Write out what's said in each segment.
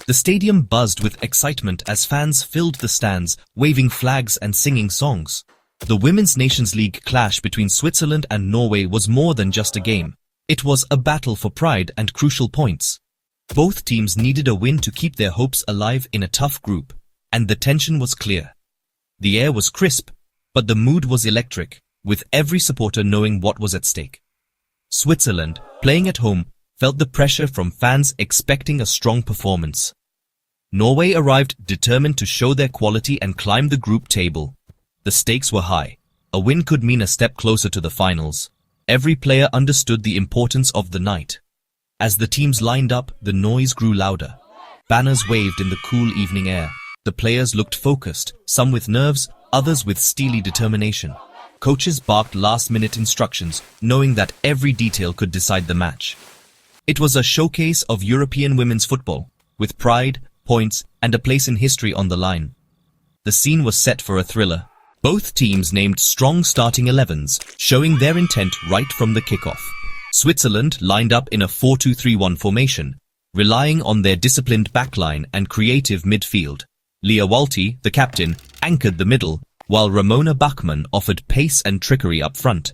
The stadium buzzed with excitement as fans filled the stands, waving flags and singing songs. The Women's Nations League clash between Switzerland and Norway was more than just a game. It was a battle for pride and crucial points. Both teams needed a win to keep their hopes alive in a tough group, and the tension was clear. The air was crisp, but the mood was electric, with every supporter knowing what was at stake. Switzerland, playing at home, felt the pressure from fans expecting a strong performance. Norway arrived determined to show their quality and climb the group table. The stakes were high. A win could mean a step closer to the finals. Every player understood the importance of the night. As the teams lined up, the noise grew louder. Banners waved in the cool evening air. The players looked focused, some with nerves, others with steely determination. Coaches barked last-minute instructions, knowing that every detail could decide the match. It was a showcase of European women's football, with pride, points, and a place in history on the line. The scene was set for a thriller. Both teams named strong starting 11s, showing their intent right from the kickoff. Switzerland lined up in a 4-2-3-1 formation, relying on their disciplined backline and creative midfield. Lia Walti, the captain, anchored the middle, while Ramona Bachmann offered pace and trickery up front.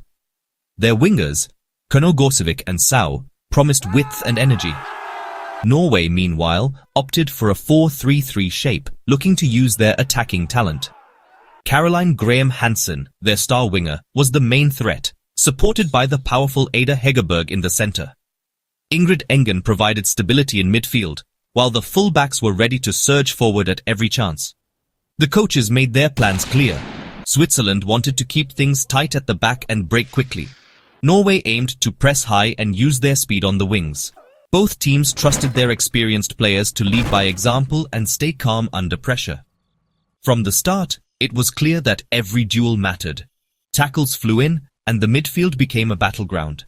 Their wingers, Konogorcevic and Sau, promised width and energy. Norway, meanwhile, opted for a 4-3-3 shape, looking to use their attacking talent. Caroline Graham Hansen, their star winger, was the main threat, supported by the powerful Ada Hegerberg in the center. Ingrid Engen provided stability in midfield, while the fullbacks were ready to surge forward at every chance. The coaches made their plans clear. Switzerland wanted to keep things tight at the back and break quickly. Norway aimed to press high and use their speed on the wings. Both teams trusted their experienced players to lead by example and stay calm under pressure. From the start, it was clear that every duel mattered. Tackles flew in, and the midfield became a battleground.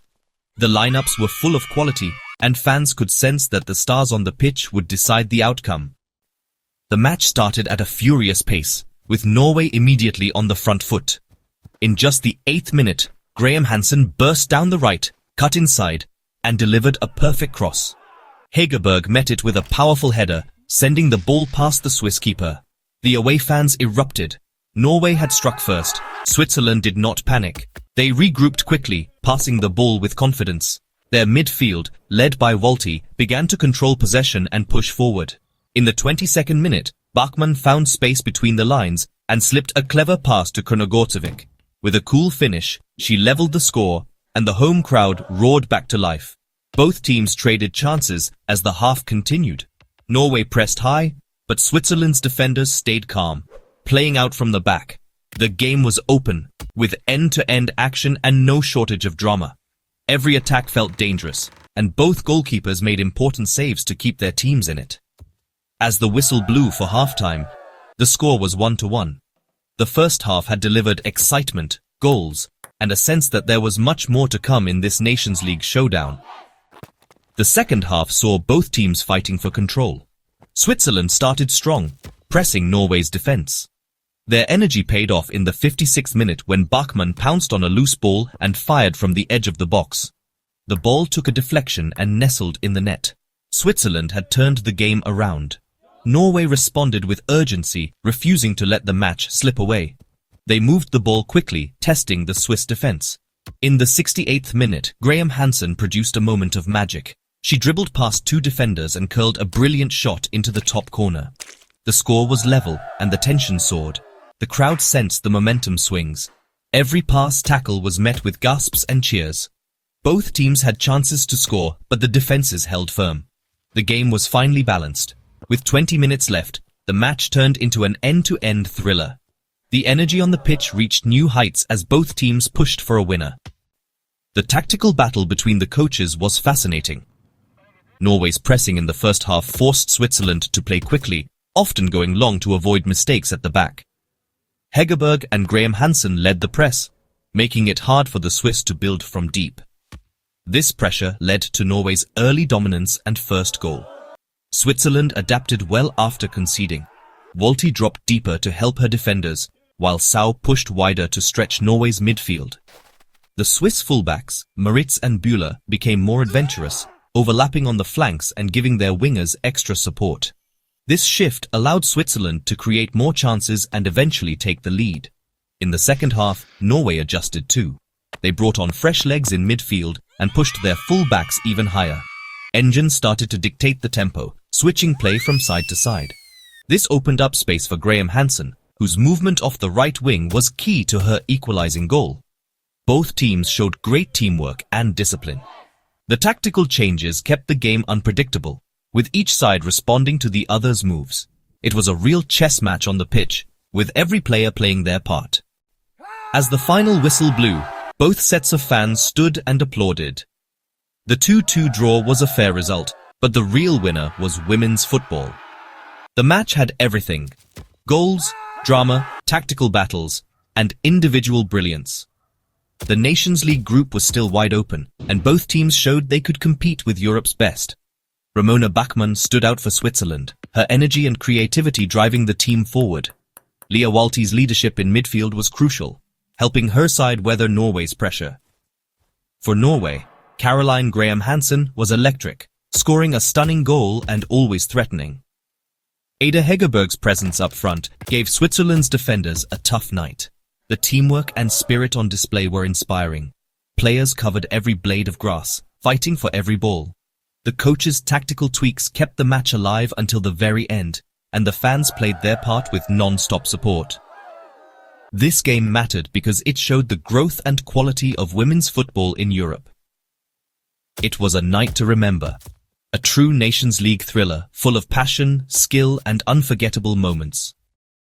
The lineups were full of quality, and fans could sense that the stars on the pitch would decide the outcome. The match started at a furious pace, with Norway immediately on the front foot. In just the 8th minute, Graham Hansen burst down the right, cut inside, and delivered a perfect cross. Hegerberg met it with a powerful header, sending the ball past the Swiss keeper. The away fans erupted. Norway had struck first. Switzerland did not panic. They regrouped quickly, passing the ball with confidence. Their midfield, led by Walti, began to control possession and push forward. In the 22nd minute, Bachmann found space between the lines and slipped a clever pass to Konogorcevic. With a cool finish, she leveled the score, and the home crowd roared back to life. Both teams traded chances as the half continued. Norway pressed high, but Switzerland's defenders stayed calm, playing out from the back. The game was open, with end-to-end action and no shortage of drama. Every attack felt dangerous, and both goalkeepers made important saves to keep their teams in it. As the whistle blew for halftime, the score was 1-1. The first half had delivered excitement, goals, and a sense that there was much more to come in this Nations League showdown. The second half saw both teams fighting for control. Switzerland started strong, pressing Norway's defense. Their energy paid off in the 56th minute when Bachmann pounced on a loose ball and fired from the edge of the box. The ball took a deflection and nestled in the net. Switzerland had turned the game around. Norway responded with urgency, refusing to let the match slip away. They moved the ball quickly, testing the Swiss defense. In the 68th minute, Graham Hansen produced a moment of magic. She dribbled past two defenders and curled a brilliant shot into the top corner. The score was level, and the tension soared. The crowd sensed the momentum swings. Every pass tackle was met with gasps and cheers. Both teams had chances to score, but the defenses held firm. The game was finely balanced. With 20 minutes left, the match turned into an end-to-end thriller. The energy on the pitch reached new heights as both teams pushed for a winner. The tactical battle between the coaches was fascinating. Norway's pressing in the first half forced Switzerland to play quickly, often going long to avoid mistakes at the back. Hegerberg and Graham Hansen led the press, making it hard for the Swiss to build from deep. This pressure led to Norway's early dominance and first goal. Switzerland adapted well after conceding. Walti dropped deeper to help her defenders, while Sau pushed wider to stretch Norway's midfield. The Swiss fullbacks, Maritz and Bühler, became more adventurous, overlapping on the flanks and giving their wingers extra support. This shift allowed Switzerland to create more chances and eventually take the lead. In the second half, Norway adjusted too. They brought on fresh legs in midfield and pushed their full-backs even higher. Engine started to dictate the tempo, switching play from side to side. This opened up space for Graham Hansen, whose movement off the right wing was key to her equalizing goal. Both teams showed great teamwork and discipline. The tactical changes kept the game unpredictable, with each side responding to the other's moves. It was a real chess match on the pitch, with every player playing their part. As the final whistle blew, both sets of fans stood and applauded. The 2-2 draw was a fair result, but the real winner was women's football. The match had everything: goals, drama, tactical battles, and individual brilliance. The Nations League group was still wide open, and both teams showed they could compete with Europe's best. Ramona Bachmann stood out for Switzerland, her energy and creativity driving the team forward. Leah Walty's leadership in midfield was crucial, helping her side weather Norway's pressure. For Norway, Caroline Graham Hansen was electric, scoring a stunning goal and always threatening. Ada Hegerberg's presence up front gave Switzerland's defenders a tough night. The teamwork and spirit on display were inspiring. Players covered every blade of grass, fighting for every ball. The coach's tactical tweaks kept the match alive until the very end, and the fans played their part with non-stop support. This game mattered because it showed the growth and quality of women's football in Europe. It was a night to remember. A true Nations League thriller, full of passion, skill, and unforgettable moments.